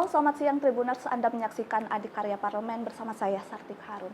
Halo, selamat siang Tribuners. Anda menyaksikan Adikarya Parlemen bersama saya, Sartik Harun.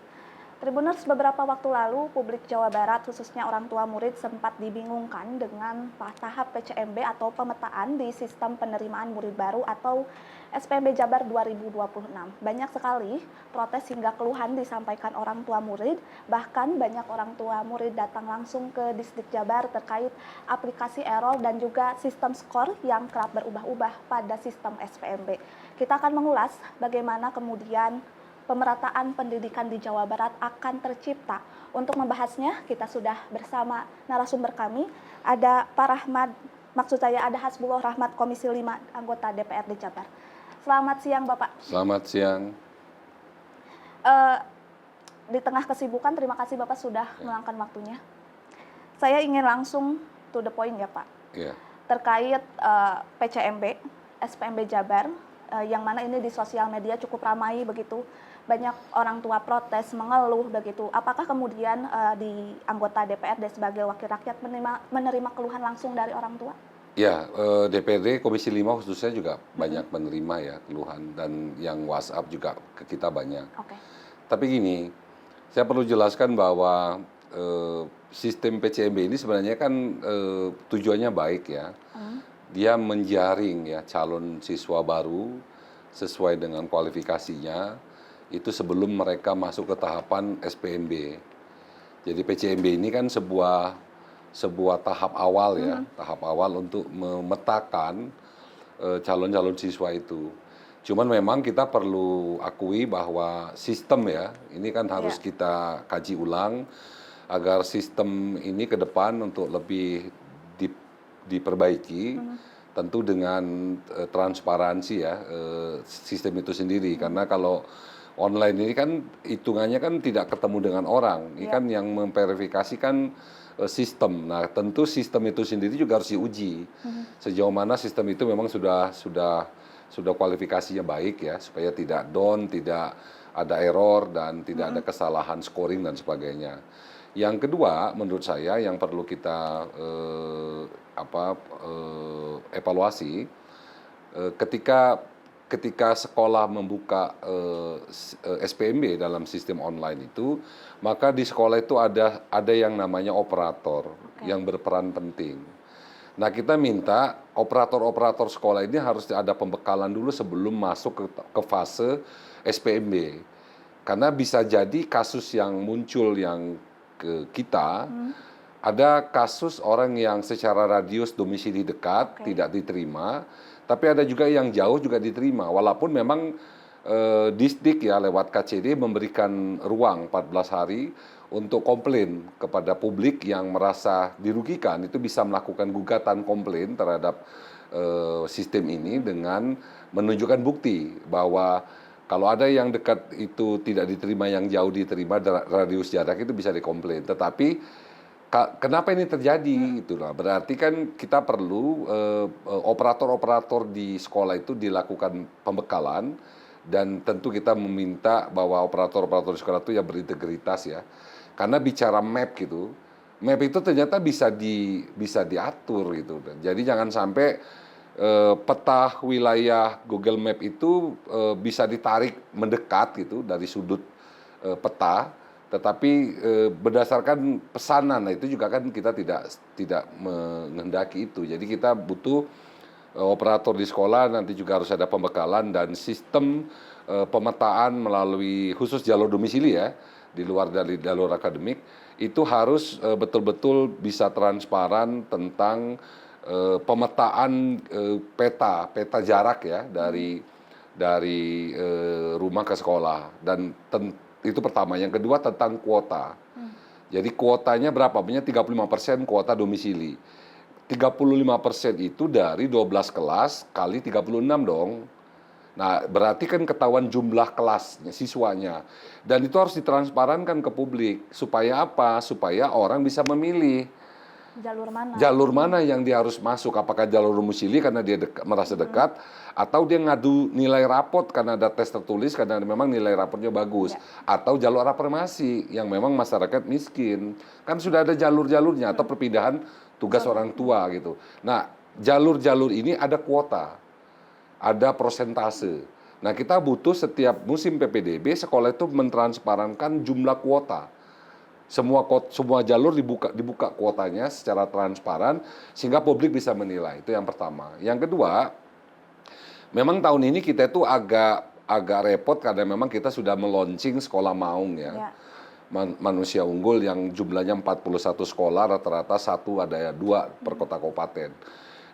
Tribuners, beberapa waktu lalu, publik Jawa Barat, khususnya orang tua murid, sempat dibingungkan dengan tahap PCMB atau pemetaan di sistem penerimaan murid baru atau SPMB Jabar 2026. Banyak sekali protes hingga keluhan disampaikan orang tua murid, bahkan banyak orang tua murid datang langsung ke Distrik Jabar terkait aplikasi error dan juga sistem skor yang kerap berubah-ubah pada sistem SPMB. Kita akan mengulas bagaimana kemudian pemerataan pendidikan di Jawa Barat akan tercipta. Untuk membahasnya, kita sudah bersama narasumber kami. Ada Pak Rahmat, maksud saya ada Hasbullah Rahmat, Komisi 5, anggota DPRD Jabar. Selamat siang, Bapak. Selamat siang. Di tengah kesibukan, terima kasih Bapak sudah meluangkan waktunya. Saya ingin langsung to the point ya, Pak. Terkait PCMB, SPMB Jabar, yang mana ini di sosial media cukup ramai begitu. Banyak orang tua protes, mengeluh begitu. Apakah kemudian di anggota DPRD sebagai wakil rakyat menerima keluhan langsung dari orang tua? Ya, DPRD Komisi 5 khususnya juga banyak menerima ya keluhan, dan yang WhatsApp juga ke kita banyak. Tapi gini, saya perlu jelaskan bahwa sistem PCMB ini sebenarnya kan tujuannya baik ya. Dia menjaring ya calon siswa baru sesuai dengan kualifikasinya itu sebelum mereka masuk ke tahapan SPMB. Jadi PCMB ini kan sebuah tahap awal ya, tahap awal untuk memetakan calon-calon siswa itu. Cuman memang kita perlu akui bahwa sistem ya, ini kan harus kita kaji ulang agar sistem ini ke depan untuk lebih diperbaiki, tentu dengan transparansi ya sistem itu sendiri. Karena kalau online ini kan hitungannya kan tidak ketemu dengan orang, ini kan yang memverifikasi kan sistem. Nah tentu sistem itu sendiri juga harus diuji sejauh mana sistem itu memang sudah kualifikasinya baik ya, supaya tidak down, tidak ada error dan tidak ada kesalahan scoring dan sebagainya. Yang kedua, menurut saya yang perlu kita evaluasi ketika sekolah membuka SPMB dalam sistem online itu, maka di sekolah itu ada yang namanya operator yang berperan penting. Nah, kita minta operator-operator sekolah ini harus ada pembekalan dulu sebelum masuk ke fase SPMB. Karena bisa jadi kasus yang muncul yang ke kita, ada kasus orang yang secara radius domisili dekat tidak diterima, tapi ada juga yang jauh juga diterima. Walaupun memang Disdik ya lewat KCD memberikan ruang 14 hari untuk komplain kepada publik yang merasa dirugikan, itu bisa melakukan gugatan komplain terhadap sistem ini dengan menunjukkan bukti bahwa kalau ada yang dekat itu tidak diterima, yang jauh diterima, radius jarak itu bisa dikomplain. Tetapi kenapa ini terjadi? Itulah berarti kan kita perlu operator-operator di sekolah itu dilakukan pembekalan, dan tentu kita meminta bahwa operator-operator di sekolah itu ya berintegritas ya. Karena bicara map gitu, map itu ternyata bisa diatur gitu. Jadi jangan sampai peta wilayah Google Map itu bisa ditarik mendekat gitu dari sudut peta, tetapi berdasarkan pesanan. Nah, itu juga kan kita tidak menghendaki itu. Jadi kita butuh operator di sekolah nanti juga harus ada pembekalan dan sistem pemetaan melalui khusus jalur domisili ya, di luar dari jalur akademik, itu harus betul-betul bisa transparan tentang pemetaan peta jarak ya dari rumah ke sekolah. Dan itu pertama. Yang kedua tentang kuota. Jadi kuotanya berapa? Punya 35% kuota domisili. 35% itu dari 12 kelas kali 36 dong. Nah, berarti kan ketahuan jumlah kelasnya, siswanya. Dan itu harus ditransparankan ke publik. Supaya apa? Supaya orang bisa memilih jalur mana yang dia harus masuk. Apakah jalur domisili karena dia merasa dekat, atau dia ngadu nilai rapot karena ada tes tertulis karena memang nilai rapotnya bagus, atau jalur afirmasi yang memang masyarakat miskin. Kan sudah ada jalur-jalurnya, atau perpindahan tugas orang tua gitu. Nah, jalur-jalur ini ada kuota, ada prosentase. Nah, kita butuh setiap musim PPDB sekolah itu mentransparankan jumlah kuota. Semua jalur dibuka kuotanya secara transparan sehingga publik bisa menilai. Itu yang pertama. Yang kedua, memang tahun ini kita itu agak repot karena memang kita sudah meluncing sekolah maung ya. Ya. Manusia unggul yang jumlahnya 41 sekolah, rata-rata satu ada dua per kota kabupaten.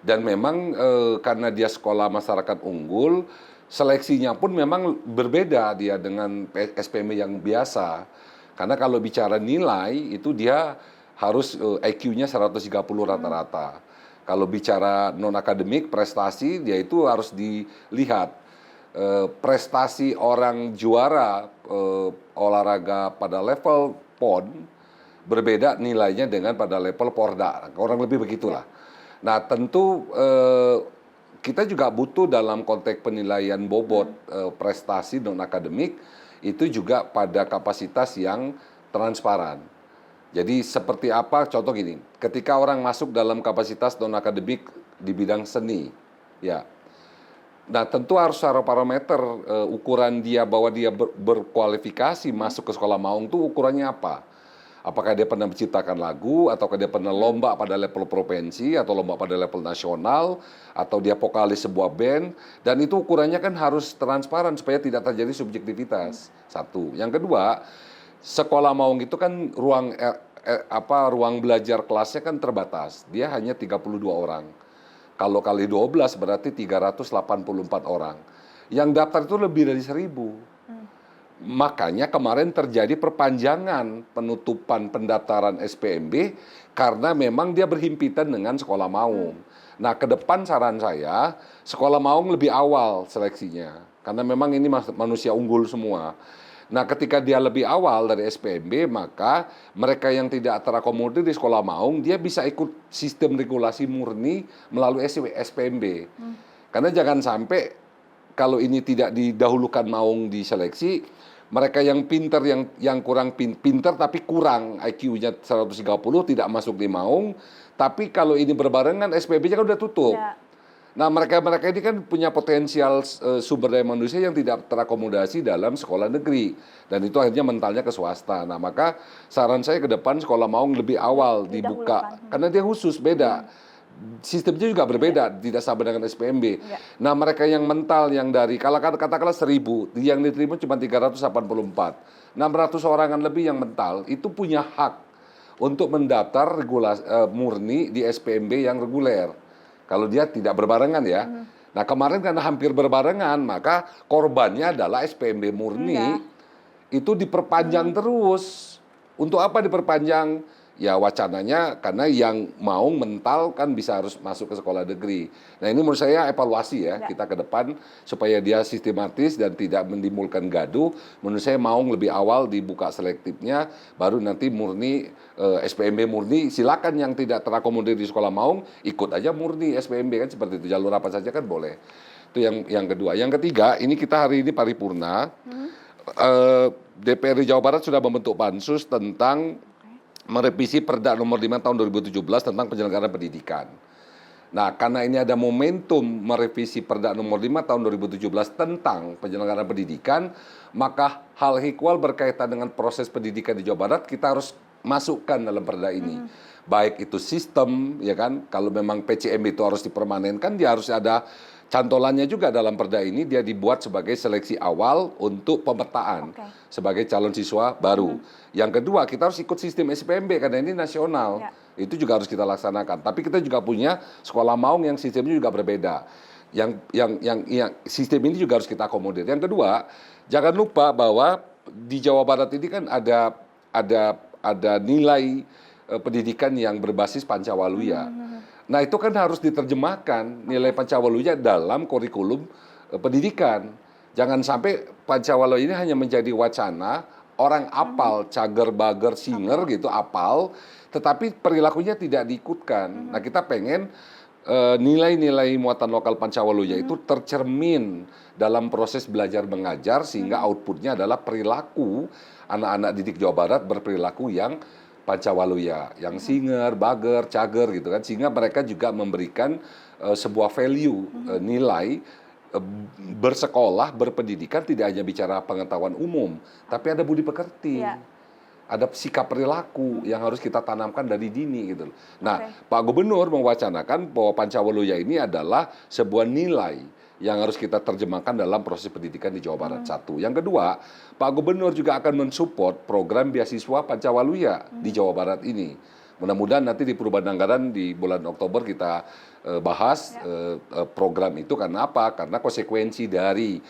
Dan memang karena dia sekolah masyarakat unggul, seleksinya pun memang berbeda dia dengan SPM yang biasa. Karena kalau bicara nilai itu dia harus IQ-nya 130 rata-rata. Kalau bicara non-akademik, prestasi, dia itu harus dilihat. Prestasi orang juara olahraga pada level PON berbeda nilainya dengan pada level Porda. Kurang lebih begitulah. Nah, tentu kita juga butuh dalam konteks penilaian bobot prestasi non-akademik itu juga pada kapasitas yang transparan. Jadi seperti apa, contoh gini, ketika orang masuk dalam kapasitas non-akademik di bidang seni, ya. Nah, tentu harus secara parameter ukuran dia bahwa dia berkualifikasi masuk ke sekolah maung itu ukurannya apa? Apakah dia pernah menciptakan lagu, ataukah dia pernah lomba pada level provinsi, atau lomba pada level nasional, atau dia vokalis sebuah band, dan itu ukurannya kan harus transparan supaya tidak terjadi subjektivitas. Satu. Yang kedua, sekolah maung itu kan ruang belajar kelasnya kan terbatas. Dia hanya 32 orang. Kalau kali 12 berarti 384 orang. Yang daftar itu lebih dari 1.000. Makanya kemarin terjadi perpanjangan penutupan pendaftaran SPMB karena memang dia berhimpitan dengan sekolah maung. Nah, ke depan saran saya, sekolah maung lebih awal seleksinya. Karena memang ini manusia unggul semua. Nah, ketika dia lebih awal dari SPMB, maka mereka yang tidak terakomodir di sekolah maung, dia bisa ikut sistem regulasi murni melalui SPMB. Karena jangan sampai kalau ini tidak didahulukan maung diseleksi, mereka yang pinter, yang kurang pinter tapi kurang IQ-nya 130 tidak masuk di maung, tapi kalau ini berbarengan SPMB-nya kan udah tutup. Ya. Nah, mereka ini kan punya potensial sumber daya manusia yang tidak terakomodasi dalam sekolah negeri. Dan itu akhirnya mentalnya ke swasta. Nah, maka saran saya ke depan sekolah maung lebih awal dibuka. Karena dia khusus, beda. Sistemnya juga berbeda, tidak sama dengan SPMB. Ya. Nah, mereka yang mental, yang dari, katakanlah 1.000, yang diterima cuma 384. 600 orangan lebih yang mental, itu punya hak untuk mendaftar murni di SPMB yang reguler. Kalau dia tidak berbarengan ya. Nah, kemarin karena hampir berbarengan, maka korbannya adalah SPMB murni itu diperpanjang terus. Untuk apa diperpanjang? Ya wacananya karena yang mau mental kan bisa harus masuk ke sekolah negeri. Nah, ini menurut saya evaluasi ya kita ke depan supaya dia sistematis dan tidak menimbulkan gaduh. Menurut saya mau lebih awal dibuka selektifnya, baru nanti murni SPMB murni. Silakan yang tidak terakomodir di sekolah maung ikut aja murni SPMB kan seperti itu, jalur apa saja kan boleh. Itu yang kedua. Yang ketiga, ini kita hari ini paripurna. DPRD Jawa Barat sudah membentuk pansus tentang merevisi Perda nomor 5 tahun 2017 tentang penyelenggaraan pendidikan. Nah, karena ini ada momentum merevisi Perda nomor 5 tahun 2017 tentang penyelenggaraan pendidikan, maka hal hal berkaitan dengan proses pendidikan di Jawa Barat kita harus masukkan dalam Perda ini. Baik itu sistem, ya kan, kalau memang PCM itu harus dipermanenkan, dia harus ada cantolannya juga dalam Perda ini, dia dibuat sebagai seleksi awal untuk pemetaan sebagai calon siswa baru. Yang kedua, kita harus ikut sistem SPMB karena ini nasional. Itu juga harus kita laksanakan. Tapi kita juga punya sekolah maung yang sistemnya juga berbeda. Yang sistem ini juga harus kita akomodir. Yang kedua, jangan lupa bahwa di Jawa Barat ini kan ada nilai pendidikan yang berbasis Pancawaluya. Nah, itu kan harus diterjemahkan nilai Pancawaluya dalam kurikulum pendidikan. Jangan sampai Pancawaluya ini hanya menjadi wacana, orang apal, cager, bager, singer gitu, apal, tetapi perilakunya tidak diikutkan. Nah, kita pengen nilai-nilai muatan lokal Pancawaluya itu tercermin dalam proses belajar mengajar sehingga outputnya adalah perilaku anak-anak didik Jawa Barat berperilaku yang Pancawaluya, yang singer, bager, cager gitu kan, sehingga mereka juga memberikan sebuah value nilai eh, bersekolah, berpendidikan tidak hanya bicara pengetahuan umum, tapi ada budi pekerti. Iya. Ada sikap perilaku yang harus kita tanamkan dari dini gitu loh. Nah, Oke. Pak Gubernur mewacanakan bahwa Pancawalaya ini adalah sebuah nilai yang harus kita terjemahkan dalam proses pendidikan di Jawa Barat. Satu. Yang kedua, Pak Gubernur juga akan mensupport program beasiswa Pancawalaya di Jawa Barat ini. Mudah-mudahan nanti di perubahan anggaran di bulan Oktober kita bahas program itu. Karena apa? Karena konsekuensi dari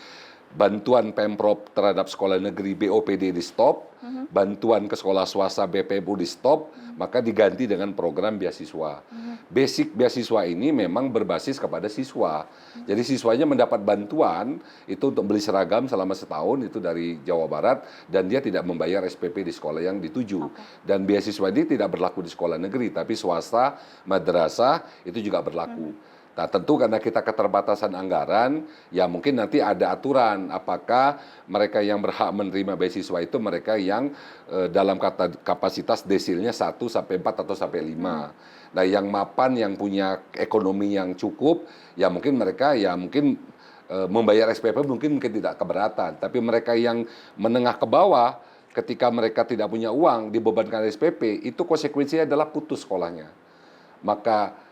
bantuan Pemprov terhadap sekolah negeri BOPD di stop, bantuan ke sekolah swasta BPMU di stop, maka diganti dengan program beasiswa. Basic beasiswa ini memang berbasis kepada siswa. Jadi siswanya mendapat bantuan itu untuk beli seragam selama setahun itu dari Jawa Barat dan dia tidak membayar SPP di sekolah yang dituju. Dan beasiswa ini tidak berlaku di sekolah negeri tapi swasta, madrasah itu juga berlaku. Nah, tentu karena kita keterbatasan anggaran, ya mungkin nanti ada aturan apakah mereka yang berhak menerima beasiswa itu mereka yang dalam kapasitas desilnya 1 sampai 4 atau sampai 5. Nah, yang mapan yang punya ekonomi yang cukup, ya mungkin mereka ya mungkin membayar SPP mungkin tidak keberatan, tapi mereka yang menengah ke bawah ketika mereka tidak punya uang dibebankan SPP, itu konsekuensinya adalah putus sekolahnya. Maka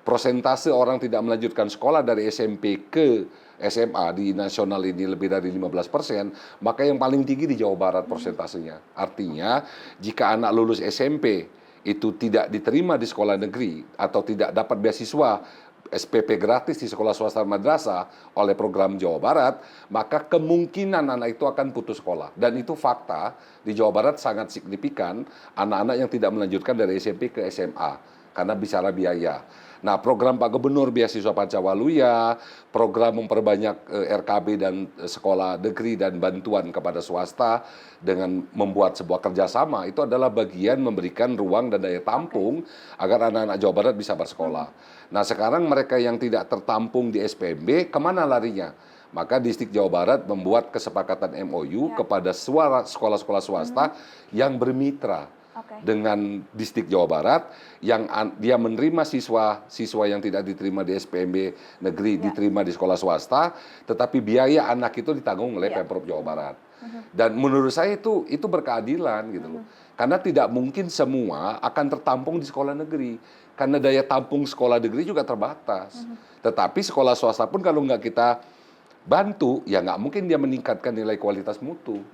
prosentase orang tidak melanjutkan sekolah dari SMP ke SMA di nasional ini lebih dari 15%, maka yang paling tinggi di Jawa Barat persentasenya. Artinya, jika anak lulus SMP itu tidak diterima di sekolah negeri atau tidak dapat beasiswa SPP gratis di sekolah swasta madrasah oleh program Jawa Barat, maka kemungkinan anak itu akan putus sekolah. Dan itu fakta, di Jawa Barat sangat signifikan anak-anak yang tidak melanjutkan dari SMP ke SMA karena bicara biaya. Nah, program Pak Gubernur beasiswa Pancawalaya, program memperbanyak RKB dan sekolah negeri dan bantuan kepada swasta dengan membuat sebuah kerjasama itu adalah bagian memberikan ruang dan daya tampung agar anak-anak Jawa Barat bisa bersekolah. Nah, sekarang mereka yang tidak tertampung di SPMB, kemana larinya? Maka Distrik Jawa Barat membuat kesepakatan MOU kepada sekolah-sekolah swasta yang bermitra dengan Distrik Jawa Barat yang dia menerima siswa yang tidak diterima di SPMB negeri diterima di sekolah swasta, tetapi biaya anak itu ditanggung oleh Pemprov Jawa Barat. Dan menurut saya itu berkeadilan gitu loh. Karena tidak mungkin semua akan tertampung di sekolah negeri. Karena daya tampung sekolah negeri juga terbatas. Tetapi sekolah swasta pun kalau nggak kita bantu, ya nggak mungkin dia meningkatkan nilai kualitas mutu.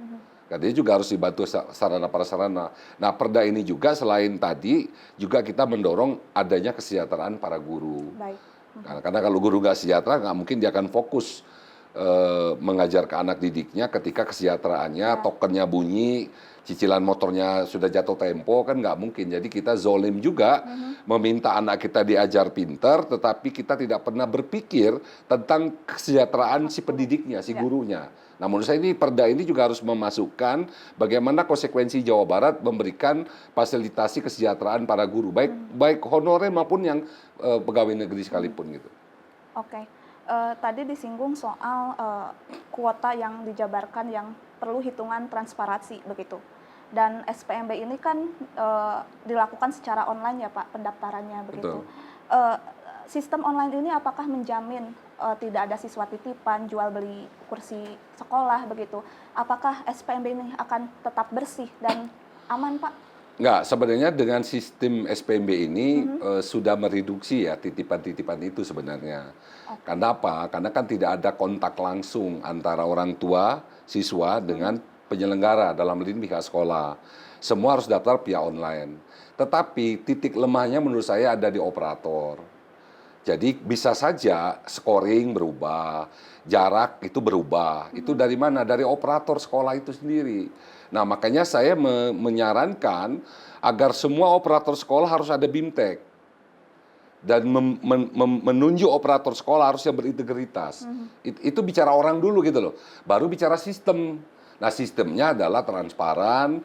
Dia juga harus dibantu sarana prasarana. Nah, perda ini juga selain tadi juga kita mendorong adanya kesejahteraan para guru. Baik. Karena kalau guru nggak sejahtera, nggak mungkin dia akan fokus mengajar ke anak didiknya ketika kesejahteraannya, tokennya bunyi, cicilan motornya sudah jatuh tempo, kan nggak mungkin. Jadi kita zolim juga meminta anak kita diajar pintar, tetapi kita tidak pernah berpikir tentang kesejahteraan si pendidiknya, si gurunya. Nah, menurut saya ini perda ini juga harus memasukkan bagaimana konsekuensi Jawa Barat memberikan fasilitasi kesejahteraan para guru, baik honorer maupun yang pegawai negeri sekalipun gitu. Oke. Tadi disinggung soal kuota yang dijabarkan yang perlu hitungan transparansi begitu. Dan SPMB ini kan dilakukan secara online ya Pak pendaftarannya begitu. Sistem online ini apakah menjamin tidak ada siswa titipan, jual beli kursi sekolah begitu? Apakah SPMB ini akan tetap bersih dan aman Pak? Enggak, sebenarnya dengan sistem SPMB ini sudah mereduksi ya titipan-titipan itu sebenarnya. Karena apa? Karena kan tidak ada kontak langsung antara orang tua, siswa dengan penyelenggara dalam hal ini pihak sekolah. Semua harus daftar via online. Tetapi titik lemahnya menurut saya ada di operator. Jadi bisa saja scoring berubah, jarak itu berubah. Itu dari mana? Dari operator sekolah itu sendiri. Nah, makanya saya menyarankan agar semua operator sekolah harus ada BIMTEK. Dan menunjuk operator sekolah harusnya berintegritas. Itu bicara orang dulu gitu loh. Baru bicara sistem. Nah, sistemnya adalah transparan,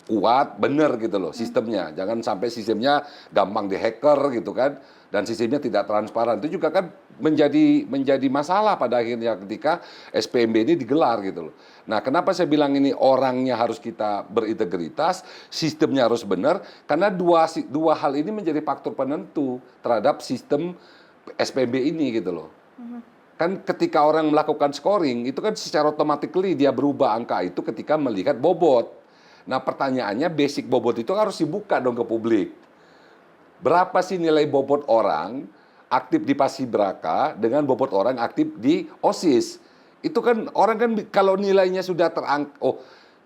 kuat, benar gitu loh sistemnya. Jangan sampai sistemnya gampang dihacker gitu kan. Dan sistemnya tidak transparan. Itu juga kan menjadi masalah pada akhirnya ketika SPMB ini digelar gitu loh. Nah, kenapa saya bilang ini orangnya harus kita berintegritas, sistemnya harus benar, karena dua hal ini menjadi faktor penentu terhadap sistem SPMB ini gitu loh. Kan ketika orang melakukan scoring, itu kan secara automatically dia berubah angka itu ketika melihat bobot. Nah pertanyaannya basic bobot itu harus dibuka dong ke publik. Berapa sih nilai bobot orang aktif di Paskibraka dengan bobot orang aktif di OSIS? Itu kan orang kan kalau nilainya sudah oh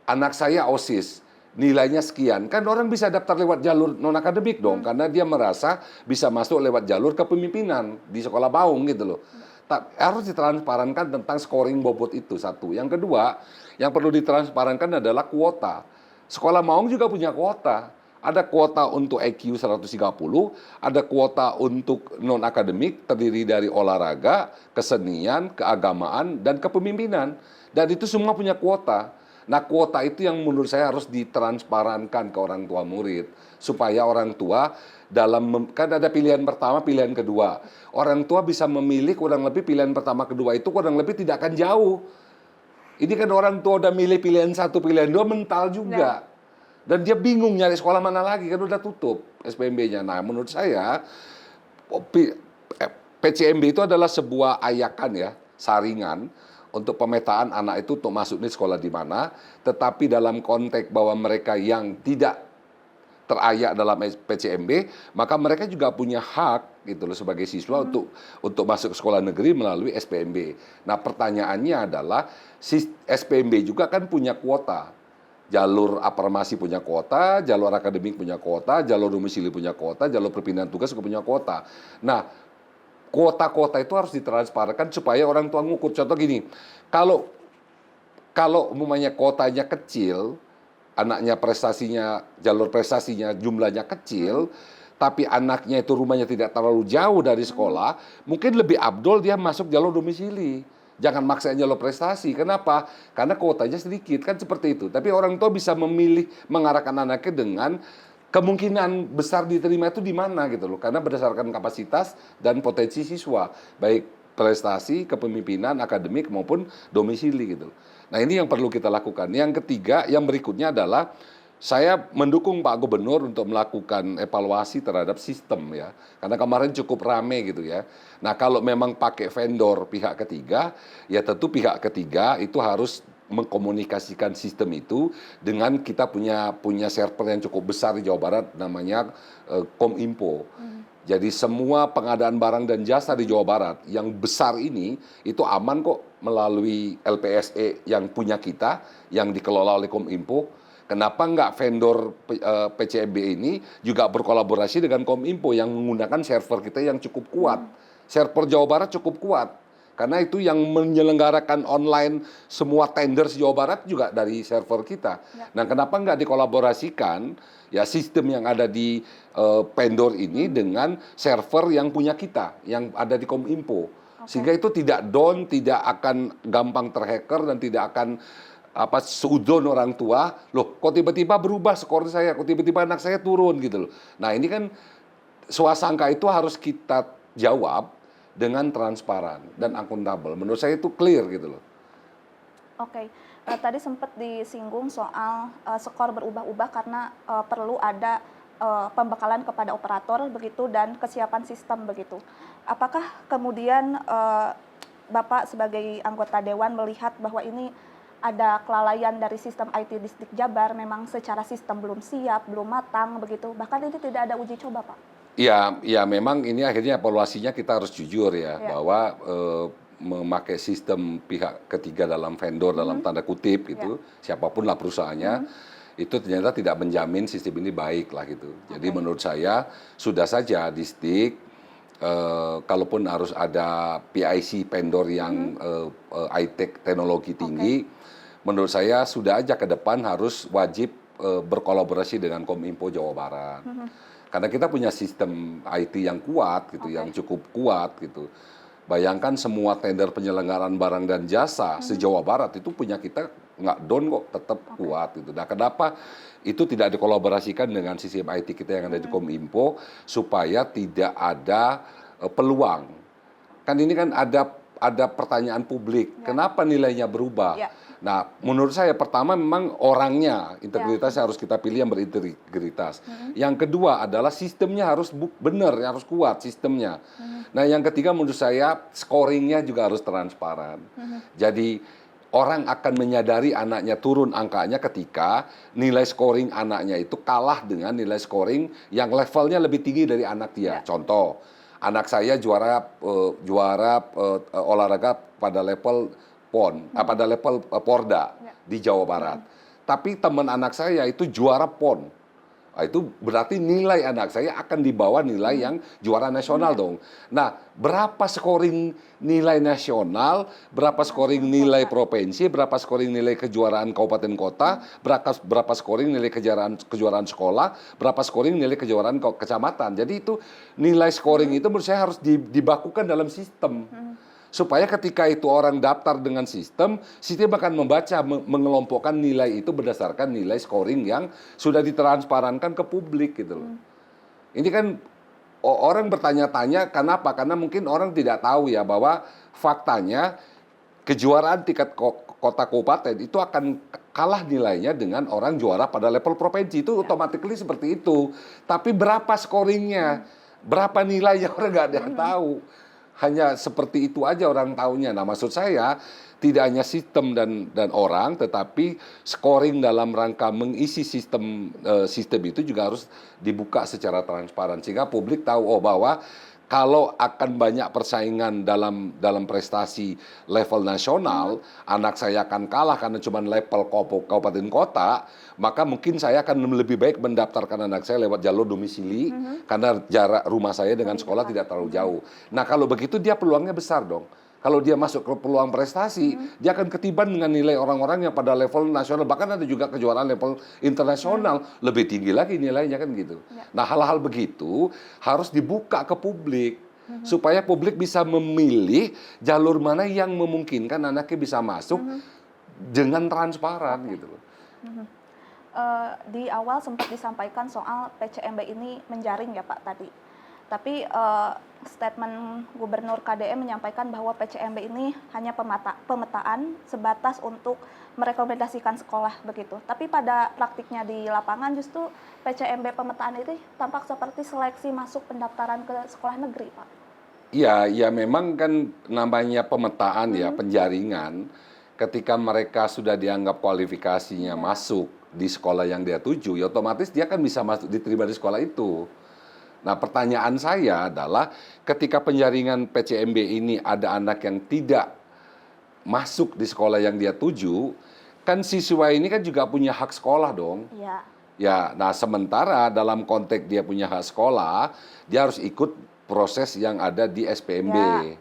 anak saya OSIS, nilainya sekian, kan orang bisa daftar lewat jalur non-akademik dong, karena dia merasa bisa masuk lewat jalur kepemimpinan di sekolah Baung gitu loh. Harus ditransparankan tentang scoring bobot itu, satu. Yang kedua, yang perlu ditransparankan adalah kuota. Sekolah Maung juga punya kuota. Ada kuota untuk IQ 130, ada kuota untuk non-akademik, terdiri dari olahraga, kesenian, keagamaan, dan kepemimpinan. Dan itu semua punya kuota. Nah, kuota itu yang menurut saya harus ditransparankan ke orang tua murid. Supaya orang tua kan ada pilihan pertama, pilihan kedua. Orang tua bisa memilih kurang lebih pilihan pertama, kedua itu kurang lebih tidak akan jauh. Ini kan orang tua udah milih pilihan satu, pilihan dua mental juga. Dan dia bingung nyari sekolah mana lagi, kan udah tutup SPMB-nya. Nah, menurut saya PCMB itu adalah sebuah ayakan ya, saringan untuk pemetaan anak itu untuk masuk di sekolah di mana, tetapi dalam konteks bahwa mereka yang tidak terayak dalam PCMB, maka mereka juga punya hak gitu loh sebagai siswa untuk masuk ke sekolah negeri melalui SPMB. Nah, pertanyaannya adalah SPMB juga kan punya kuota. Jalur afirmasi punya kuota, jalur akademik punya kuota, jalur domisili punya kuota, jalur perpindahan tugas juga punya kuota. Nah, kuota-kuota itu harus ditransparankan supaya orang tua ngukur. Contoh gini, kalau umumnya kuotanya kecil, anaknya jalur prestasinya jumlahnya kecil, tapi anaknya itu rumahnya tidak terlalu jauh dari sekolah, mungkin lebih abdol dia masuk jalur domisili. Jangan maksain jalur prestasi. Kenapa? Karena kuotanya sedikit, kan seperti itu. Tapi orang tua bisa memilih mengarahkan anaknya dengan kemungkinan besar diterima itu di mana gitu loh. Karena berdasarkan kapasitas dan potensi siswa, baik prestasi, kepemimpinan, akademik maupun domisili gitu. Nah, ini yang perlu kita lakukan. Yang ketiga, yang berikutnya adalah saya mendukung Pak Gubernur untuk melakukan evaluasi terhadap sistem ya. Karena kemarin cukup rame gitu ya. Nah, kalau memang pakai vendor pihak ketiga, ya tentu pihak ketiga itu harus mengkomunikasikan sistem itu dengan kita punya server yang cukup besar di Jawa Barat namanya Kominfo. Jadi semua pengadaan barang dan jasa di Jawa Barat yang besar ini itu aman kok melalui LPSE yang punya kita, yang dikelola oleh Kominfo. Kenapa nggak vendor PCMB ini juga berkolaborasi dengan Kominfo yang menggunakan server kita yang cukup kuat. Server Jawa Barat cukup kuat. Karena itu yang menyelenggarakan online semua tender Jawa Barat juga dari server kita. Nah, kenapa nggak dikolaborasikan ya sistem yang ada di vendor ini dengan server yang punya kita, yang ada di Kominfo. Sehingga itu tidak down, tidak akan gampang terhacker dan tidak akan seudon orang tua, loh kok tiba-tiba berubah skor saya, kok tiba-tiba anak saya turun gitu loh. Nah, ini kan swasangka itu harus kita jawab dengan transparan dan akuntabel. Menurut saya itu clear gitu loh. Oke, tadi sempat disinggung soal skor berubah-ubah karena perlu ada pembekalan kepada operator begitu dan kesiapan sistem begitu. Apakah kemudian Bapak sebagai anggota Dewan melihat bahwa ini ada kelalaian dari sistem IT Distrik Jabar, memang secara sistem belum siap, belum matang begitu, bahkan ini tidak ada uji coba, Pak? Ya memang ini akhirnya evaluasinya kita harus jujur ya, bahwa memakai sistem pihak ketiga dalam vendor dalam tanda kutip gitu, siapapun lah perusahaannya, itu ternyata tidak menjamin sistem ini baik lah gitu. Jadi menurut saya sudah saja Distrik, kalaupun harus ada PIC vendor yang high-tech teknologi tinggi, menurut saya sudah aja ke depan harus wajib berkolaborasi dengan Kominfo Jawa Barat. Karena kita punya sistem IT yang kuat gitu, yang cukup kuat gitu. Bayangkan semua tender penyelenggaraan barang dan jasa se-Jawa Barat itu punya kita nggak down kok, tetap kuat gitu. Nah, kenapa itu tidak dikolaborasikan dengan sistem IT kita yang ada di Kominfo supaya tidak ada peluang. Kan ini kan ada pertanyaan publik, kenapa nilainya berubah? Ya. Nah, menurut saya pertama memang orangnya, integritas harus kita pilih yang berintegritas. Yang kedua adalah sistemnya harus benar, harus kuat sistemnya. Nah, yang ketiga menurut saya scoringnya juga harus transparan. Jadi orang akan menyadari anaknya turun angkanya ketika nilai scoring anaknya itu kalah dengan nilai scoring yang levelnya lebih tinggi dari anak dia. Contoh, anak saya juara olahraga pada level PON, pada level Porda di Jawa Barat. Tapi teman anak saya itu juara PON. Nah, itu berarti nilai anak saya akan di bawah nilai yang juara nasional dong. Nah, berapa scoring nilai nasional, berapa scoring nilai provinsi, berapa scoring nilai kejuaraan kabupaten kota, berapa scoring nilai kejuaraan sekolah, berapa scoring nilai kejuaraan kecamatan. Jadi itu nilai scoring itu menurut saya harus dibakukan dalam sistem. Supaya ketika itu orang daftar dengan sistem akan membaca, mengelompokkan nilai itu berdasarkan nilai scoring yang sudah ditransparankan ke publik gitu loh. Ini kan orang bertanya-tanya kenapa? Karena mungkin orang tidak tahu ya bahwa faktanya kejuaraan tingkat kota kabupaten itu akan kalah nilainya dengan orang juara pada level provinsi. Itu otomatis seperti itu. Tapi berapa scoringnya? Berapa nilainya orang nggak ada yang tahu. Hanya seperti itu aja orang tahunya. Nah, maksud saya tidak hanya sistem dan orang, tetapi scoring dalam rangka mengisi sistem itu juga harus dibuka secara transparan sehingga publik tahu bahwa kalau akan banyak persaingan dalam prestasi level nasional, anak saya akan kalah karena cuma level kabupaten kota, maka mungkin saya akan lebih baik mendaftarkan anak saya lewat jalur domisili, karena jarak rumah saya dengan sekolah tidak terlalu jauh. Nah, kalau begitu dia peluangnya besar dong. Kalau dia masuk ke peluang prestasi, dia akan ketiban dengan nilai orang-orang yang pada level nasional. Bahkan ada juga kejuaraan level internasional. Lebih tinggi lagi nilainya kan gitu. Nah, hal-hal begitu harus dibuka ke publik. Supaya publik bisa memilih jalur mana yang memungkinkan anaknya bisa masuk dengan transparan gitu loh. Di awal sempat disampaikan soal PCMB ini menjaring ya Pak tadi. Tapi statement Gubernur KDM menyampaikan bahwa PCMB ini hanya pemetaan sebatas untuk merekomendasikan sekolah begitu. Tapi pada praktiknya di lapangan justru PCMB pemetaan itu tampak seperti seleksi masuk pendaftaran ke sekolah negeri, Pak. Iya, ya memang kan namanya pemetaan ya, penjaringan. Ketika mereka sudah dianggap kualifikasinya masuk di sekolah yang dia tuju, ya otomatis dia kan bisa masuk diterima di sekolah itu. Nah, pertanyaan saya adalah ketika penjaringan PCMB ini ada anak yang tidak masuk di sekolah yang dia tuju, kan siswa ini kan juga punya hak sekolah dong. Iya. Ya, nah sementara dalam konteks dia punya hak sekolah, dia harus ikut proses yang ada di SPMB. Ya.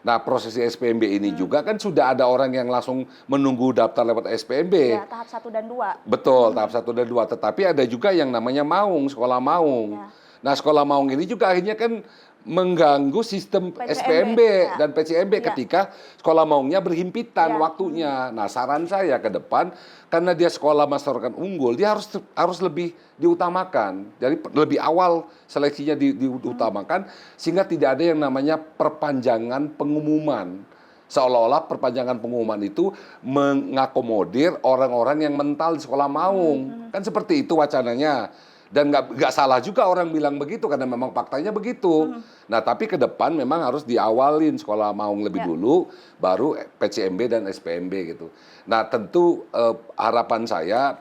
Nah, proses SPMB ini juga kan sudah ada orang yang langsung menunggu daftar lewat SPMB. Ya, tahap 1 dan 2. Betul, tahap 1 dan 2. Tetapi ada juga yang namanya maung, sekolah maung. Ya. Nah, sekolah maung ini juga akhirnya kan mengganggu sistem SPMB dan PCMB ketika sekolah maungnya berhimpitan waktunya. Nah, saran saya ke depan, karena dia sekolah masyarakat unggul, dia harus lebih diutamakan. Jadi lebih awal seleksinya diutamakan, sehingga tidak ada yang namanya perpanjangan pengumuman. Seolah-olah perpanjangan pengumuman itu mengakomodir orang-orang yang mental di sekolah maung. Kan seperti itu wacananya. Dan nggak salah juga orang bilang begitu karena memang faktanya begitu. Nah, tapi ke depan memang harus diawalin sekolah maung lebih dulu, baru PCMB dan SPMB gitu. Nah, tentu harapan saya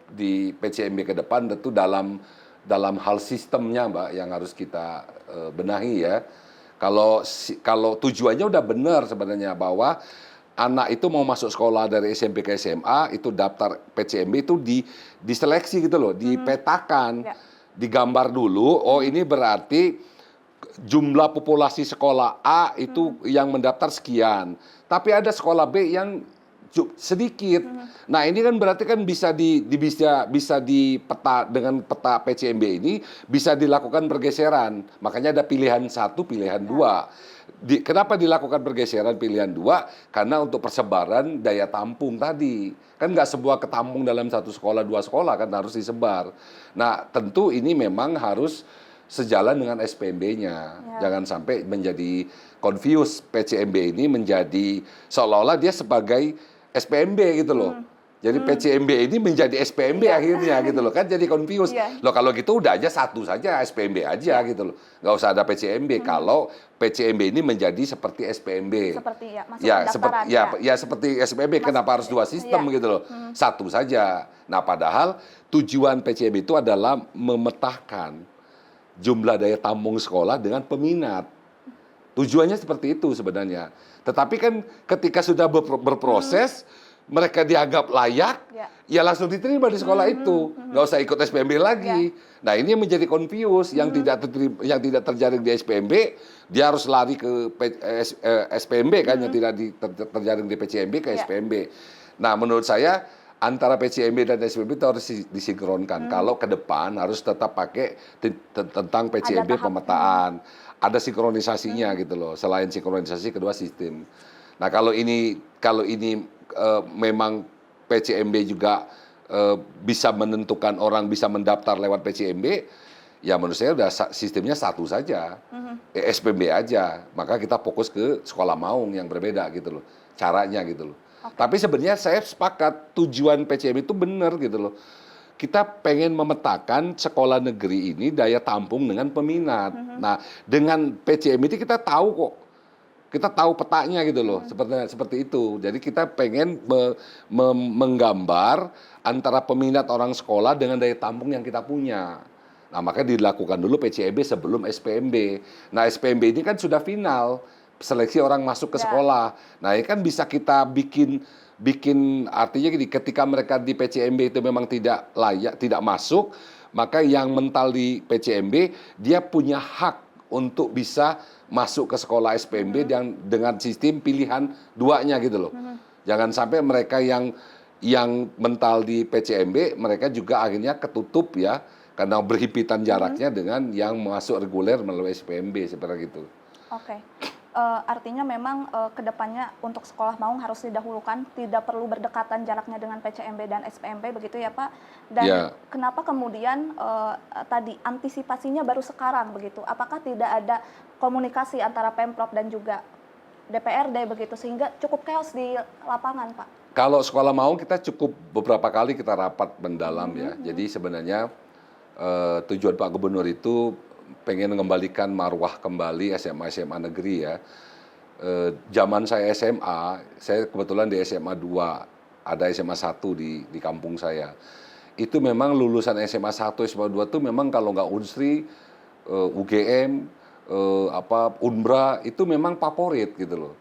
di PCMB ke depan tentu dalam hal sistemnya, Mbak, yang harus kita benahi ya. Kalau tujuannya udah benar sebenarnya bahwa anak itu mau masuk sekolah dari SMP ke SMA, itu daftar PCMB itu diseleksi gitu loh, dipetakan, digambar dulu, oh ini berarti jumlah populasi sekolah A itu yang mendaftar sekian. Tapi ada sekolah B yang sedikit. Nah, ini kan berarti kan bisa dengan peta PCMB ini bisa dilakukan pergeseran. Makanya ada pilihan 1, pilihan 2. Kenapa dilakukan pergeseran pilihan 2? Karena untuk persebaran daya tampung tadi. Kan nggak semua ketampung dalam satu sekolah, 2 sekolah kan harus disebar. Nah, tentu ini memang harus sejalan dengan SPMB-nya. Ya. Jangan sampai menjadi confuse PCMB ini menjadi seolah-olah dia sebagai SPMB gitu loh. Jadi PCMB ini menjadi SPMB Iya. akhirnya gitu loh, kan jadi confuse. Iya. Loh kalau gitu udah aja satu saja SPMB aja gitu loh. Nggak usah ada PCMB kalau PCMB ini menjadi seperti SPMB. Seperti ya, masuk Ya, pendaftaran, ya seperti SPMB, kenapa harus dua sistem iya. gitu loh? Satu saja. Nah, padahal tujuan PCMB itu adalah memetakan jumlah daya tampung sekolah dengan peminat. Tujuannya seperti itu sebenarnya. Tetapi kan ketika sudah berproses, mereka dianggap layak, ya langsung diterima di sekolah itu. Nggak usah ikut SPMB lagi. Nah, ini yang menjadi confuse, yang tidak terjaring di SPMB, dia harus lari ke SPMB kan, yang tidak terjaring di PCMB ke SPMB. Nah, menurut saya antara PCMB dan SPMB itu harus disinkronkan. Kalau ke depan harus tetap pakai tentang PCMB pemetaan. Ada sinkronisasinya gitu loh. Selain sinkronisasi, kedua sistem. Nah, kalau ini memang PCMB juga bisa menentukan orang bisa mendaftar lewat PCMB, ya menurut saya udah sistemnya satu saja, SPMB aja. Maka kita fokus ke sekolah maung yang berbeda gitu loh, caranya gitu loh. Tapi sebenarnya saya sepakat tujuan PCMB itu benar gitu loh. Kita pengen memetakan sekolah negeri ini daya tampung dengan peminat. Nah, dengan PCMB itu kita tahu kok. Kita tahu petanya gitu loh, seperti itu. Jadi kita pengen menggambar antara peminat orang sekolah dengan daya tampung yang kita punya. Nah, makanya dilakukan dulu PCMB sebelum SPMB. Nah, SPMB ini kan sudah final, seleksi orang masuk ke sekolah. Nah, ini kan bisa kita bikin artinya gini, ketika mereka di PCMB itu memang tidak layak, tidak masuk, maka yang mental di PCMB dia punya hak untuk bisa masuk ke sekolah SPMB dengan sistem pilihan duanya gitu loh. Jangan sampai mereka yang mental di PCMB mereka juga akhirnya ketutup ya karena berhimpitan jaraknya dengan yang masuk reguler melalui SPMB seperti itu. Oke. Artinya memang kedepannya untuk sekolah maung harus didahulukan, tidak perlu berdekatan jaraknya dengan PCMB dan SPMB begitu ya Pak. Dan kenapa kemudian tadi antisipasinya baru sekarang begitu? Apakah tidak ada komunikasi antara Pemprov dan juga DPRD begitu sehingga cukup chaos di lapangan Pak? Kalau sekolah maung kita cukup beberapa kali kita rapat mendalam ya. Jadi sebenarnya tujuan Pak Gubernur itu pengen mengembalikan marwah kembali SMA negeri ya. Zaman saya SMA, saya kebetulan di SMA 2, ada SMA 1 di kampung saya. Itu memang lulusan SMA 1, SMA 2 itu memang kalau nggak Unsri, UGM, Unbra, itu memang favorit gitu loh.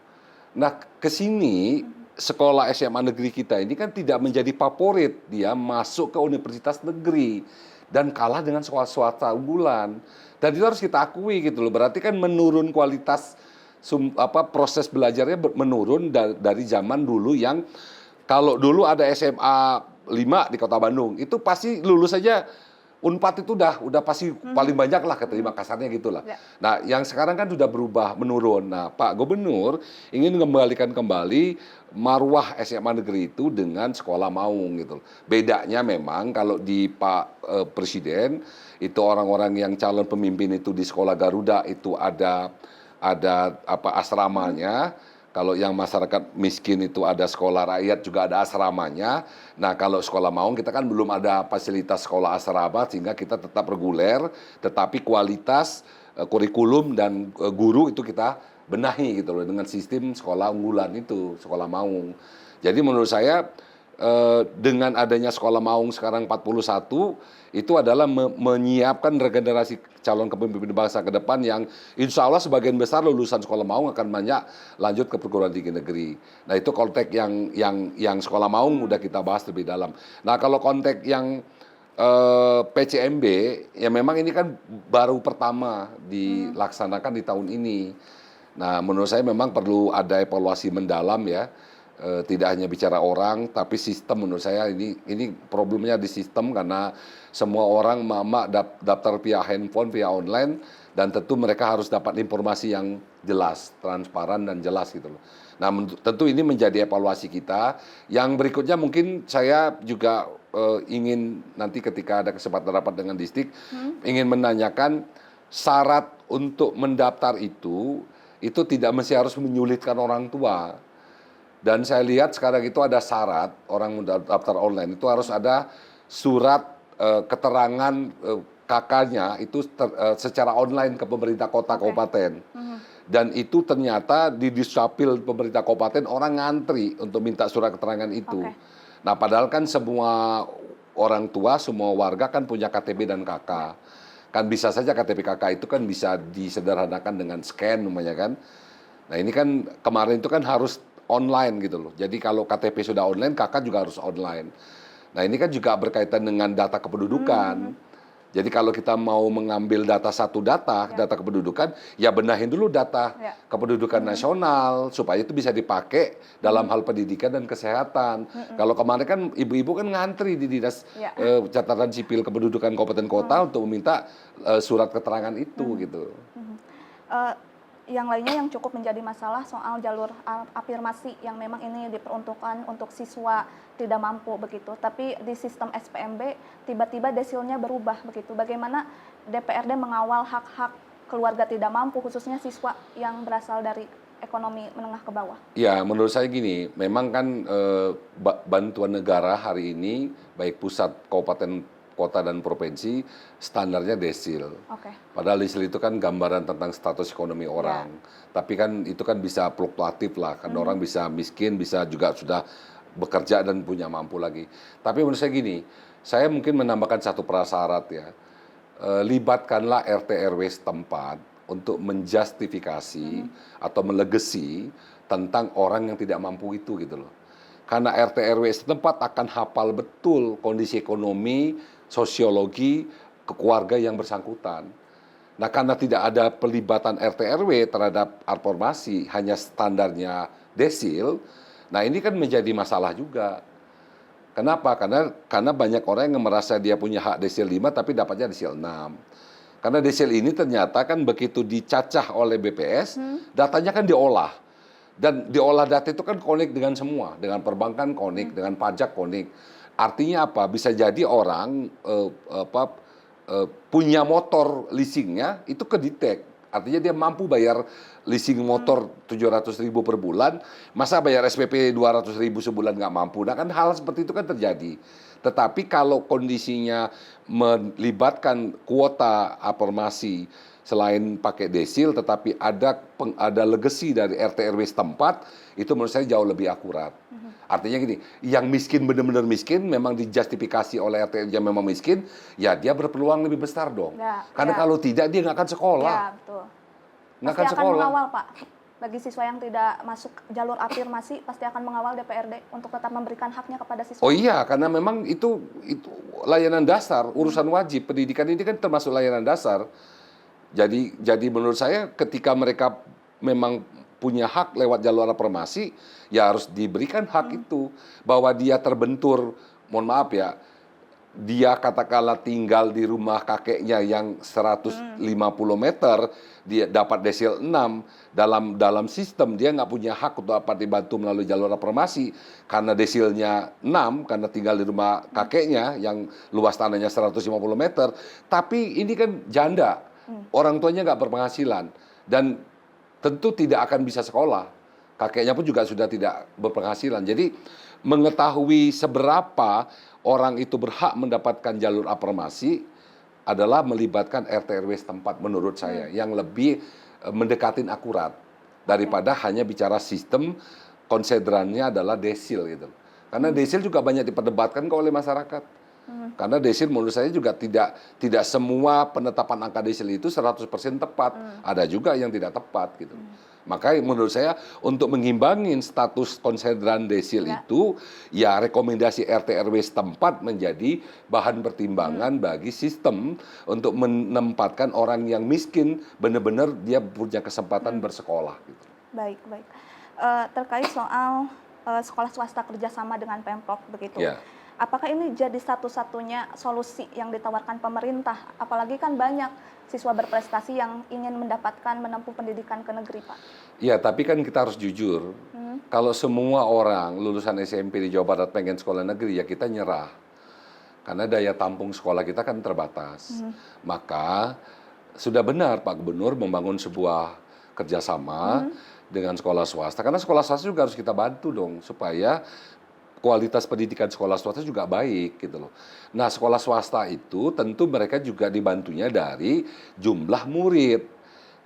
Nah, ke sini sekolah SMA negeri kita ini kan tidak menjadi favorit, dia masuk ke universitas negeri dan kalah dengan sekolah swasta unggulan. Dan itu harus kita akui gitu loh. Berarti kan menurun kualitas proses belajarnya menurun dari zaman dulu yang kalau dulu ada SMA 5 di Kota Bandung, itu pasti lulus saja Unpad itu udah pasti paling banyak lah keterima kasarnya gitulah. Nah, yang sekarang kan sudah berubah menurun. Nah, Pak Gubernur ingin mengembalikan kembali marwah SMA negeri itu dengan sekolah maung gitu. Bedanya memang kalau di Pak Presiden itu orang-orang yang calon pemimpin itu di sekolah Garuda itu ada asramanya. Kalau yang masyarakat miskin itu ada sekolah rakyat juga ada asramanya. Nah, kalau sekolah maung kita kan belum ada fasilitas sekolah asrama sehingga kita tetap reguler, tetapi kualitas kurikulum dan guru itu kita benahi gitu loh dengan sistem sekolah unggulan itu, sekolah maung. Jadi menurut saya dengan adanya sekolah maung sekarang 41 itu adalah menyiapkan regenerasi calon kepemimpinan bangsa ke depan yang insya Allah sebagian besar lulusan sekolah maung akan banyak lanjut ke perguruan tinggi negeri. Nah, itu konteks yang sekolah maung udah kita bahas lebih dalam. Nah, kalau konteks yang PCMB ya memang ini kan baru pertama dilaksanakan di tahun ini. Nah, menurut saya memang perlu ada evaluasi mendalam ya. Tidak hanya bicara orang, tapi sistem menurut saya ini problemnya di sistem karena semua orang daftar via handphone, via online, dan tentu mereka harus dapat informasi yang jelas, transparan dan jelas gitu loh. Nah, tentu ini menjadi evaluasi kita. Yang berikutnya mungkin saya juga ingin nanti ketika ada kesempatan rapat dengan distrik, ingin menanyakan syarat untuk mendaftar itu tidak mesti harus menyulitkan orang tua. Dan saya lihat sekarang itu ada syarat orang mendaftar online itu harus ada surat keterangan kakaknya itu secara online ke pemerintah kota kabupaten. Dan itu ternyata di Disdapil pemerintah kabupaten orang ngantri untuk minta surat keterangan itu. Nah, padahal kan semua orang tua, semua warga kan punya KTP dan KK. Kan bisa saja KTP KK itu kan bisa disederhanakan dengan scan namanya kan. Nah, ini kan kemarin itu kan harus online gitu loh. Jadi kalau KTP sudah online, KK juga harus online. Nah, ini kan juga berkaitan dengan data kependudukan. Jadi kalau kita mau mengambil data data kependudukan, ya benahin dulu data kependudukan nasional supaya itu bisa dipakai dalam hal pendidikan dan kesehatan. Kalau kemarin kan ibu-ibu kan ngantri di dinas catatan sipil kependudukan kabupaten kota untuk meminta surat keterangan itu gitu. Yang lainnya yang cukup menjadi masalah soal jalur afirmasi yang memang ini diperuntukkan untuk siswa tidak mampu begitu. Tapi di sistem SPMB tiba-tiba desilnya berubah begitu. Bagaimana DPRD mengawal hak-hak keluarga tidak mampu khususnya siswa yang berasal dari ekonomi menengah ke bawah? Ya, menurut saya gini, memang kan bantuan negara hari ini baik pusat, kabupaten, kota dan provinsi standarnya desil. Padahal desil itu kan gambaran tentang status ekonomi orang. Tapi kan itu kan bisa fluktuatif lah. Kan orang bisa miskin, bisa juga sudah bekerja dan punya mampu lagi. Tapi menurut saya gini, saya mungkin menambahkan satu prasyarat ya. Libatkanlah RT RW setempat untuk menjustifikasi atau melegasi tentang orang yang tidak mampu itu gitu loh. Karena RT RW setempat akan hafal betul kondisi ekonomi, sosiologi, keluarga yang bersangkutan. Nah, karena tidak ada pelibatan RT RW terhadap informasi, hanya standarnya desil, nah ini kan menjadi masalah juga. Kenapa? Karena banyak orang yang merasa dia punya hak desil 5 tapi dapatnya desil 6. Karena desil ini ternyata kan begitu dicacah oleh BPS, datanya kan diolah. Dan diolah data itu kan connect dengan semua, dengan perbankan connect, dengan pajak connect. Artinya apa? Bisa jadi orang punya motor leasingnya itu kedetek. Artinya dia mampu bayar leasing motor 700.000 per bulan, masa bayar SPP 200.000 sebulan nggak mampu. Nah kan hal seperti itu kan terjadi. Tetapi kalau kondisinya melibatkan kuota afirmasi selain pakai desil, tetapi ada legacy dari RT RW setempat, itu menurut saya jauh lebih akurat. Artinya gini, yang miskin benar-benar miskin memang dijustifikasi oleh RT yang memang miskin, ya dia berpeluang lebih besar dong. Karena kalau tidak dia nggak akan sekolah. Ya, betul. Nggak Pasti akan akan sekolah. mengawal, Pak. Bagi siswa yang tidak masuk jalur afirmasi, pasti akan mengawal DPRD untuk tetap memberikan haknya kepada siswa. Oh iya, karena memang itu layanan dasar, urusan wajib. Pendidikan ini kan termasuk layanan dasar. Jadi menurut saya ketika mereka memang punya hak lewat jalur afirmasi, ya harus diberikan hak itu. Bahwa dia terbentur, mohon maaf ya, dia katakanlah tinggal di rumah kakeknya yang 150 meter, dia dapat desil 6, dalam sistem dia nggak punya hak untuk dapat dibantu melalui jalur afirmasi karena desilnya 6, karena tinggal di rumah kakeknya yang luas tanahnya 150 meter. Tapi ini kan janda, orang tuanya nggak berpenghasilan dan tentu tidak akan bisa sekolah. Kakeknya pun juga sudah tidak berpenghasilan. Jadi mengetahui seberapa orang itu berhak mendapatkan jalur afirmasi adalah melibatkan RT RW setempat menurut saya yang lebih mendekatin akurat daripada hanya bicara sistem konsiderannya adalah desil gitu. Karena desil juga banyak diperdebatkan oleh masyarakat. Karena desil menurut saya juga tidak semua penetapan angka desil itu 100% tepat. Ada juga yang tidak tepat gitu. Makanya menurut saya untuk mengimbangin status konsideran desil itu, ya rekomendasi RT RW setempat menjadi bahan pertimbangan bagi sistem untuk menempatkan orang yang miskin benar-benar dia punya kesempatan bersekolah. Gitu. Baik. Terkait soal sekolah swasta kerjasama dengan Pemprov begitu. Ya. Apakah ini jadi satu-satunya solusi yang ditawarkan pemerintah? Apalagi kan banyak siswa berprestasi yang ingin menempuh pendidikan ke negeri, Pak. Ya, tapi kan kita harus jujur. Kalau semua orang lulusan SMP di Jawa Barat pengen sekolah negeri, ya kita nyerah. Karena daya tampung sekolah kita kan terbatas. Maka sudah benar Pak Gubernur membangun sebuah kerjasama dengan sekolah swasta. Karena sekolah swasta juga harus kita bantu dong supaya kualitas pendidikan sekolah swasta juga baik gitu loh. Nah, sekolah swasta itu tentu mereka juga dibantunya dari jumlah murid.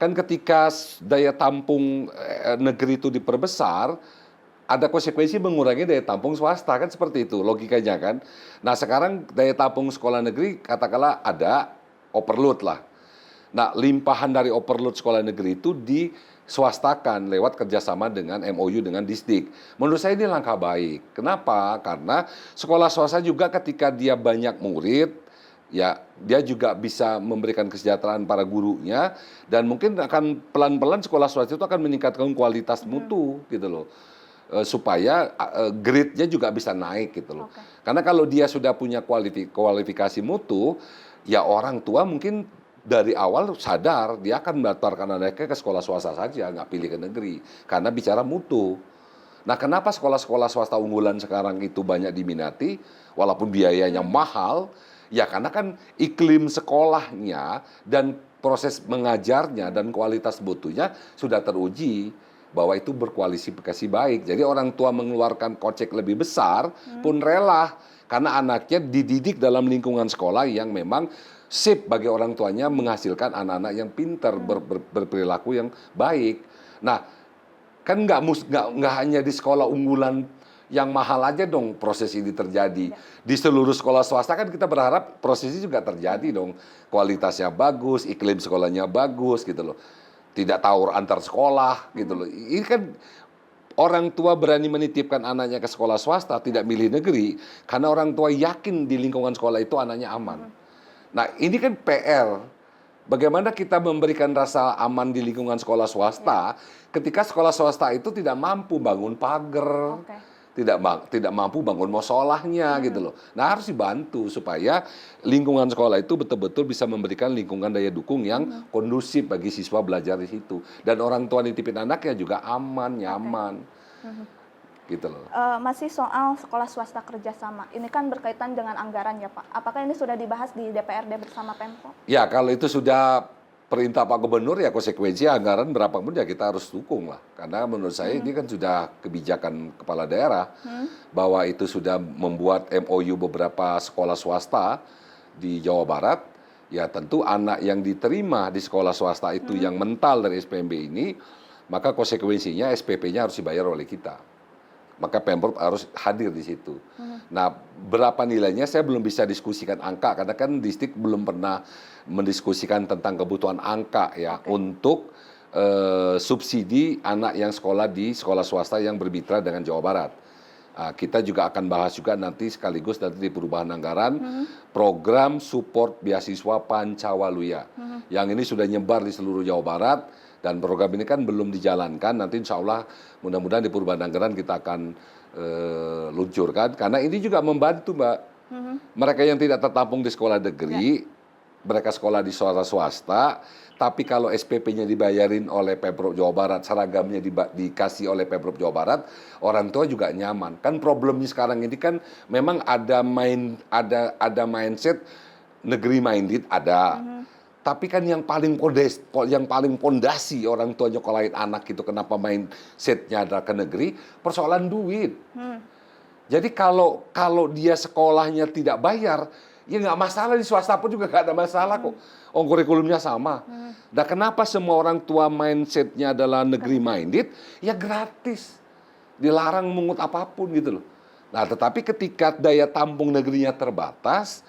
Kan ketika daya tampung negeri itu diperbesar, ada konsekuensi mengurangi daya tampung swasta, kan seperti itu logikanya kan. Nah, sekarang daya tampung sekolah negeri katakanlah ada overload lah. Nah, limpahan dari overload sekolah negeri itu diswastakan lewat kerjasama dengan MOU dengan Disdik. Menurut saya ini langkah baik. Kenapa? Karena sekolah swasta juga ketika dia banyak murid, ya dia juga bisa memberikan kesejahteraan para gurunya, dan mungkin akan pelan-pelan sekolah swasta itu akan meningkatkan kualitas mutu gitu loh. Supaya grade-nya juga bisa naik gitu loh. Karena kalau dia sudah punya kualifikasi mutu, ya orang tua mungkin dari awal sadar dia akan mendaftarkan anaknya ke sekolah swasta saja, nggak pilih ke negeri. Karena bicara mutu. Nah, kenapa sekolah-sekolah swasta unggulan sekarang itu banyak diminati, walaupun biayanya mahal? Ya karena kan iklim sekolahnya dan proses mengajarnya dan kualitas mutunya sudah teruji bahwa itu berkualifikasi baik. Jadi orang tua mengeluarkan kocek lebih besar pun rela karena anaknya dididik dalam lingkungan sekolah yang memang sip bagi orang tuanya menghasilkan anak-anak yang pintar, berperilaku yang baik. Nah, kan nggak hanya di sekolah unggulan yang mahal aja dong proses ini terjadi. Di seluruh sekolah swasta kan kita berharap proses ini juga terjadi dong. Kualitasnya bagus, iklim sekolahnya bagus gitu loh. Tidak tawur antar sekolah gitu loh. Ini kan orang tua berani menitipkan anaknya ke sekolah swasta, tidak milih negeri, karena orang tua yakin di lingkungan sekolah itu anaknya aman. Nah, ini kan PR. Bagaimana kita memberikan rasa aman di lingkungan sekolah swasta ketika sekolah swasta itu tidak mampu bangun pagar, tidak mampu bangun musolahnya gitu loh. Nah, harus dibantu supaya lingkungan sekolah itu betul-betul bisa memberikan lingkungan daya dukung yang kondusif bagi siswa belajar di situ. Dan orang tua nitipin anaknya juga aman, nyaman. Gitu loh. Masih soal sekolah swasta kerjasama, ini kan berkaitan dengan anggaran ya Pak. Apakah ini sudah dibahas di DPRD bersama Pemprov? Ya kalau itu sudah perintah Pak Gubernur ya konsekuensi anggaran berapapun ya kita harus dukung lah. Karena menurut saya ini kan sudah kebijakan kepala daerah bahwa itu sudah membuat MOU beberapa sekolah swasta di Jawa Barat. Ya tentu anak yang diterima di sekolah swasta itu yang mental dari SPMB ini, maka konsekuensinya SPP-nya harus dibayar oleh kita. Maka Pemprov harus hadir di situ. Nah, berapa nilainya saya belum bisa diskusikan angka karena kan Disdik belum pernah mendiskusikan tentang kebutuhan angka ya untuk subsidi anak yang sekolah di sekolah swasta yang bermitra dengan Jawa Barat. Kita juga akan bahas juga nanti sekaligus nanti di perubahan anggaran program support beasiswa Pancawaluya. Yang ini sudah nyebar di seluruh Jawa Barat. Dan program ini kan belum dijalankan, nanti insya Allah mudah-mudahan di perubahan anggaran kita akan luncurkan. Karena ini juga membantu Mbak, mereka yang tidak tertampung di sekolah negeri, mereka sekolah di sekolah swasta, tapi kalau SPP-nya dibayarin oleh Pemprov Jawa Barat, seragamnya dikasih oleh Pemprov Jawa Barat, orang tua juga nyaman. Kan problemnya sekarang ini kan memang ada mindset negeri minded ada. Tapi kan yang paling pondasi orang tua nyokolain anak itu kenapa mindsetnya adalah ke negeri, persoalan duit. Jadi kalau dia sekolahnya tidak bayar, ya nggak masalah, di swasta pun juga nggak ada masalah kok. Kurikulumnya sama. Nah kenapa semua orang tua mindsetnya adalah negeri minded, ya gratis. Dilarang mengut apapun gitu loh. Nah tetapi ketika daya tampung negerinya terbatas,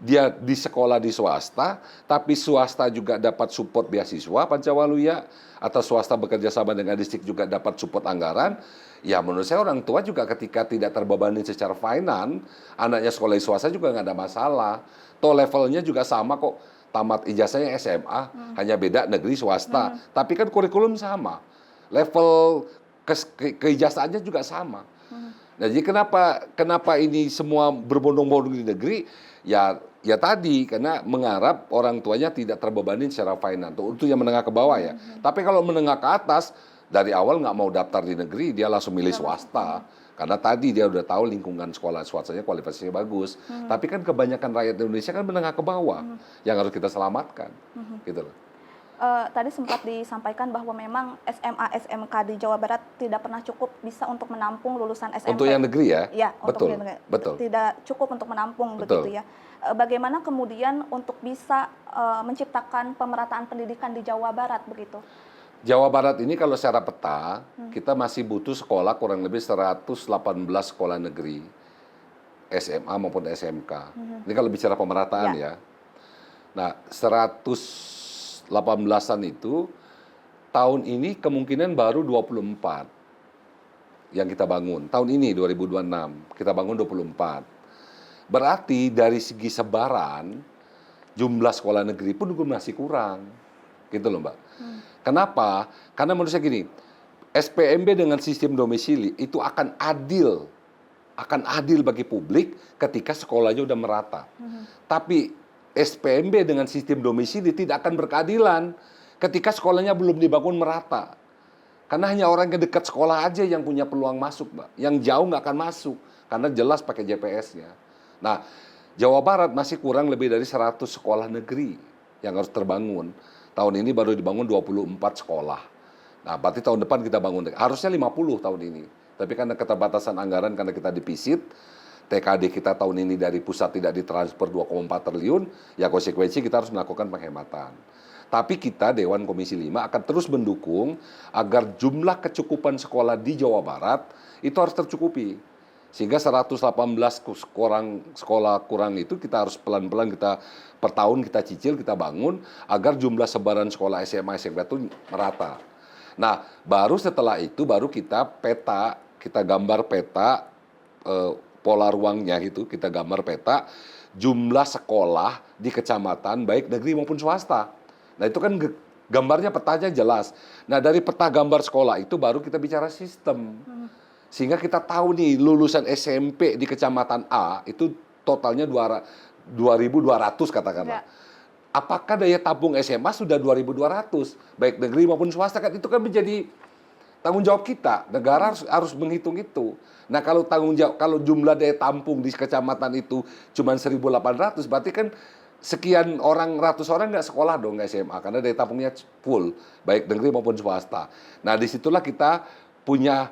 dia di sekolah di swasta, tapi swasta juga dapat support beasiswa Pancawaluya, atau swasta bekerja sama dengan Disdik juga dapat support anggaran, ya menurut saya orang tua juga ketika tidak terbebani secara finance, anaknya sekolah di swasta juga nggak ada masalah. Toh levelnya juga sama kok, tamat ijazahnya SMA, hanya beda negeri swasta, tapi kan kurikulum sama, level keijazahannya juga sama. Nah, jadi kenapa ini semua berbondong-bondong di negeri? Ya tadi, karena mengharap orang tuanya tidak terbebani secara finance. Itu yang menengah ke bawah ya. Tapi kalau menengah ke atas, dari awal nggak mau daftar di negeri, dia langsung milih swasta. Karena tadi dia udah tahu lingkungan sekolah swastanya kualifikasinya bagus. Tapi kan kebanyakan rakyat Indonesia kan menengah ke bawah, yang harus kita selamatkan. Gitu loh. Tadi sempat disampaikan bahwa memang SMA SMK di Jawa Barat tidak pernah cukup bisa untuk menampung lulusan SMP. Untuk yang negeri ya? Ya, untuk Betul, yang negeri. betul. Tidak cukup untuk menampung Betul. begitu ya. Bagaimana kemudian untuk bisa menciptakan pemerataan pendidikan di Jawa Barat begitu? Jawa Barat ini kalau secara peta, kita masih butuh sekolah kurang lebih 118 sekolah negeri, SMA maupun SMK. Ini kalau bicara pemerataan ya. Nah, 118-an itu tahun ini kemungkinan baru 24 yang kita bangun. Tahun ini 2026 kita bangun 24. Berarti dari segi sebaran jumlah sekolah negeri pun masih kurang. Gitu loh, Mbak. Kenapa? Karena menurut saya gini, SPMB dengan sistem domisili itu akan adil bagi publik ketika sekolahnya udah merata. Tapi SPMB dengan sistem domisili tidak akan berkeadilan ketika sekolahnya belum dibangun merata. Karena hanya orang yang dekat sekolah aja yang punya peluang masuk, Mbak. Yang jauh nggak akan masuk, karena jelas pakai GPS-nya. Nah, Jawa Barat masih kurang lebih dari 100 sekolah negeri yang harus terbangun. Tahun ini baru dibangun 24 sekolah. Nah, berarti tahun depan kita bangun, harusnya 50 tahun ini. Tapi karena keterbatasan anggaran, karena kita dipisit, TKD kita tahun ini dari pusat tidak ditransfer 2,4 triliun, ya konsekuensi kita harus melakukan penghematan. Tapi kita, Dewan Komisi 5, akan terus mendukung agar jumlah kecukupan sekolah di Jawa Barat itu harus tercukupi. Sehingga 118 sekolah kurang itu kita harus pelan-pelan kita per tahun kita cicil, kita bangun agar jumlah sebaran sekolah SMA, SMK itu merata. Nah, baru setelah itu baru kita gambar peta pola ruangnya itu, kita gambar peta jumlah sekolah di kecamatan baik negeri maupun swasta. Nah, itu kan gambarnya petanya jelas. Nah, dari peta gambar sekolah itu baru kita bicara sistem. Sehingga kita tahu nih lulusan SMP di kecamatan A itu totalnya 2.200 katakanlah. Ya. Apakah daya tampung SMA sudah 2.200 baik negeri maupun swasta, kan itu kan menjadi tanggung jawab kita. Negara harus menghitung itu. Nah, kalau kalau jumlah daya tampung di kecamatan itu cuma 1.800, berarti kan sekian orang, ratus orang nggak sekolah dong, nggak SMA, karena daya tampungnya full baik negeri maupun swasta. Nah, disitulah kita punya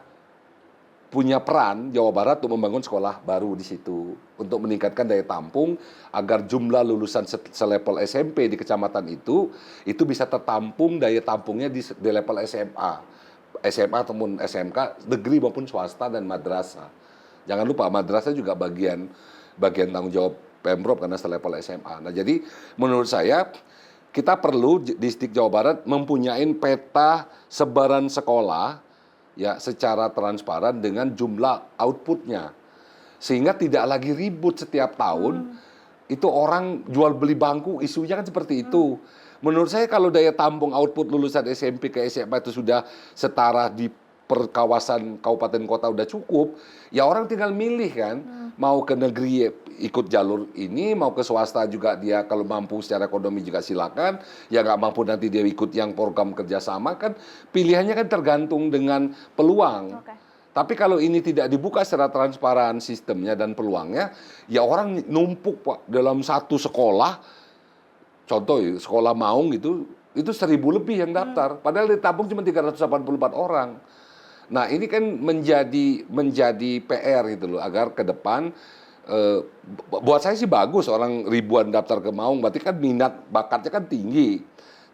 peran Jawa Barat untuk membangun sekolah baru di situ untuk meningkatkan daya tampung agar jumlah lulusan selevel SMP di kecamatan itu bisa tertampung daya tampungnya di level SMA ataupun SMK negeri maupun swasta dan madrasah. Jangan lupa madrasah juga bagian tanggung jawab Pemprov karena selevel SMA. Nah, jadi menurut saya kita perlu distrik Jawa Barat mempunyai peta sebaran sekolah ya secara transparan dengan jumlah outputnya, sehingga tidak lagi ribut setiap tahun itu orang jual beli bangku, isunya kan seperti itu. Menurut saya kalau daya tampung output lulusan SMP ke SMA itu sudah setara di per kawasan kabupaten kota udah cukup, ya orang tinggal milih kan, mau ke negeri ikut jalur ini, mau ke swasta juga dia kalau mampu secara ekonomi juga silakan, ya nggak mampu nanti dia ikut yang program kerjasama, kan pilihannya kan tergantung dengan peluang. Oke. Tapi kalau ini tidak dibuka secara transparan sistemnya dan peluangnya, ya orang numpuk Pak dalam satu sekolah, contoh ya, sekolah Maung itu 1.000 lebih yang daftar, padahal ditampung cuma 384 orang. Nah, ini kan menjadi PR gitu loh, agar ke depan buat saya sih bagus orang ribuan daftar ke Maung, berarti kan minat bakatnya kan tinggi.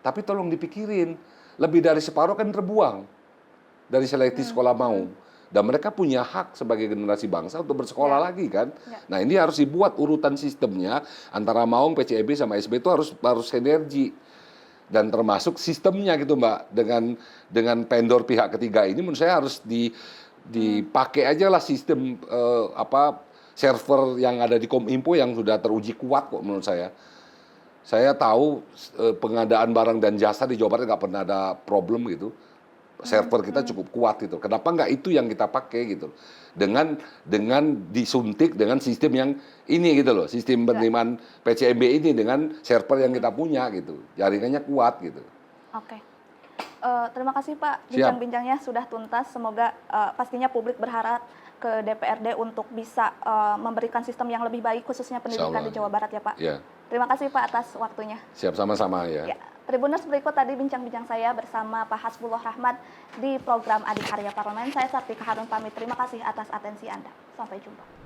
Tapi tolong dipikirin, lebih dari separuh kan terbuang dari seleksi sekolah Maung. Dan mereka punya hak sebagai generasi bangsa untuk bersekolah lagi kan. Nah, ini harus dibuat urutan sistemnya antara Maung, PCEB sama SB itu harus sinergi. Dan termasuk sistemnya gitu Mbak, dengan vendor pihak ketiga ini menurut saya harus dipakai aja lah sistem server yang ada di Kominfo yang sudah teruji kuat kok menurut saya. Saya tahu pengadaan barang dan jasa di Jawa Barat nggak pernah ada problem gitu. Server kita cukup kuat gitu. Kenapa nggak itu yang kita pakai gitu? Dengan disuntik dengan sistem yang ini gitu loh, sistem penerimaan PCMB ini dengan server yang kita punya gitu, jaringannya kuat gitu. Oke. Terima kasih Pak, bincang-bincangnya sudah tuntas. Semoga pastinya publik berharap ke DPRD untuk bisa memberikan sistem yang lebih baik khususnya pendidikan di Jawa Barat ya Pak. Ya. Terima kasih Pak atas waktunya. Siap, sama-sama ya. Ya. Tribuners, berikut tadi bincang-bincang saya bersama Pak Hasbullah Rahmat di program Adikarya Parlemen. Saya Sartika Harun pamit. Terima kasih atas atensi Anda. Sampai jumpa.